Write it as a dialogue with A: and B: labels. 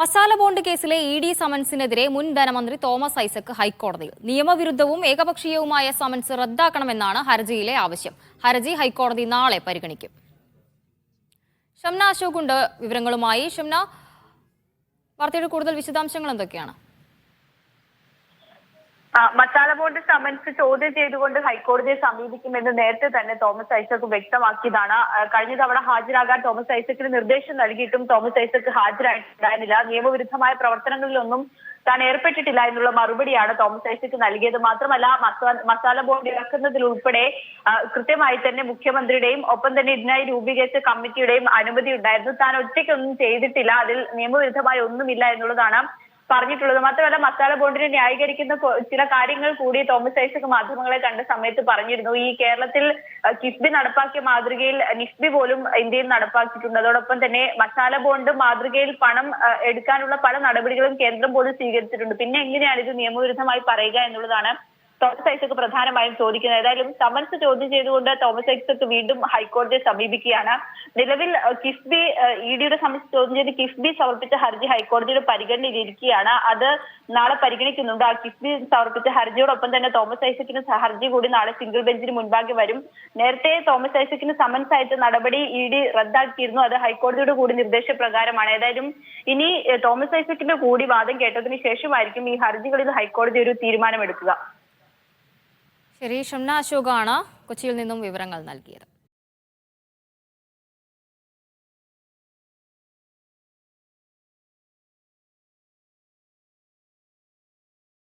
A: Masala bond കേസിലെ ED സമൻസിനെതിരെ മുൻ ധനമന്ത്രി തോമസ് ഐസക് ഹൈക്കോടതിയിൽ നിയമവിരുദ്ധവും ഏകപക്ഷീയവുമായ സമൻസ് റദ്ദാക്കണമെന്നാണ് ഹർജിയിലെ ആവശ്യം. ഹർജി ഹൈക്കോടതി നാളെ പരിഗണിക്കും. ഷംന അശോക് ഉണ്ട് വിവരങ്ങളുമായി. ഷംന, വാർത്തയുടെ കൂടുതൽ വിശദാംശങ്ങൾ എന്തൊക്കെയാണ്?
B: മസാല ബോണ്ട് സമൻസ് ചോദ്യം ചെയ്തുകൊണ്ട് ഹൈക്കോടതിയെ സമീപിക്കുമെന്ന് നേരത്തെ തന്നെ തോമസ് ഐസക് വ്യക്തമാക്കിയതാണ്. കഴിഞ്ഞ തവണ ഹാജരാകാൻ തോമസ് ഐസക്കിന് നിർദ്ദേശം നൽകിയിട്ടും തോമസ് ഐസക് ഹാജരായിട്ടുണ്ടായിരുന്നില്ല. നിയമവിരുദ്ധമായ പ്രവർത്തനങ്ങളിലൊന്നും താൻ ഏർപ്പെട്ടിട്ടില്ല എന്നുള്ള മറുപടിയാണ് തോമസ് ഐസക് നൽകിയത്. മാത്രമല്ല, മസാല ബോണ്ട് ഇറക്കുന്നതിലുൾപ്പെടെ കൃത്യമായി തന്നെ മുഖ്യമന്ത്രിയുടെയും ഒപ്പം തന്നെ ഇതിനായി രൂപീകരിച്ച കമ്മിറ്റിയുടെയും അനുമതി ഉണ്ടായിരുന്നു. താൻ ഒറ്റയ്ക്കൊന്നും ചെയ്തിട്ടില്ല, അതിൽ നിയമവിരുദ്ധമായി ഒന്നുമില്ല എന്നുള്ളതാണ് പറഞ്ഞിട്ടുള്ളത്. മാത്രമല്ല, മസാല ബോണ്ടിനെ ന്യായീകരിക്കുന്ന ചില കാര്യങ്ങൾ കൂടി തോമസ് ഐസക് മാധ്യമങ്ങളെ കണ്ട സമയത്ത് പറഞ്ഞിരുന്നു. ഈ കേരളത്തിൽ കിഫ്ബി നടപ്പാക്കിയ മാതൃകയിൽ നിഫ്ബി പോലും ഇന്ത്യയിൽ നടപ്പാക്കിയിട്ടുണ്ട്. അതോടൊപ്പം തന്നെ മസാല ബോണ്ട് മാതൃകയിൽ പണം എടുക്കാനുള്ള പല നടപടികളും കേന്ദ്രം പോലും സ്വീകരിച്ചിട്ടുണ്ട്. പിന്നെ എങ്ങനെയാണ് ഇത് നിയമവിരുദ്ധമായി പറയുക എന്നുള്ളതാണ് തോമസ് ഐസക് പ്രധാനമായും ചോദിക്കുന്നത്. ഏതായാലും സമൻസ് ചോദ്യം ചെയ്തുകൊണ്ട് തോമസ് ഐസക് വീണ്ടും ഹൈക്കോടതിയെ സമീപിക്കുകയാണ്. നിലവിൽ കിഫ്ബി ഇഡിയുടെ സമൻസ് ചോദ്യം ചെയ്ത് കിഫ്ബി സമർപ്പിച്ച ഹർജി ഹൈക്കോടതിയുടെ പരിഗണനയിലിരിക്കുകയാണ്. അത് നാളെ പരിഗണിക്കുന്നുണ്ട്. ആ കിഫ്ബി സമർപ്പിച്ച ഹർജിയോടൊപ്പം തന്നെ തോമസ് ഐസക്കിന് ഹർജി കൂടി നാളെ സിംഗിൾ ബെഞ്ചിന് മുൻപാകെ വരും. നേരത്തെ തോമസ് ഐസക്കിന് സമൻസ് അയച്ച നടപടി ഇഡി റദ്ദാക്കിയിരുന്നു. അത് ഹൈക്കോടതിയുടെ കൂടി നിർദ്ദേശപ്രകാരമാണ്. ഏതായാലും ഇനി തോമസ് ഐസക്കിന്റെ കൂടി വാദം കേട്ടതിന് ശേഷമായിരിക്കും ഈ ഹർജികളിൽ ഹൈക്കോടതി ഒരു തീരുമാനമെടുക്കുക.
A: ശരി, ഷംന അശോകാണ് കൊച്ചിയിൽ നിന്നും വിവരങ്ങൾ നൽകിയത്.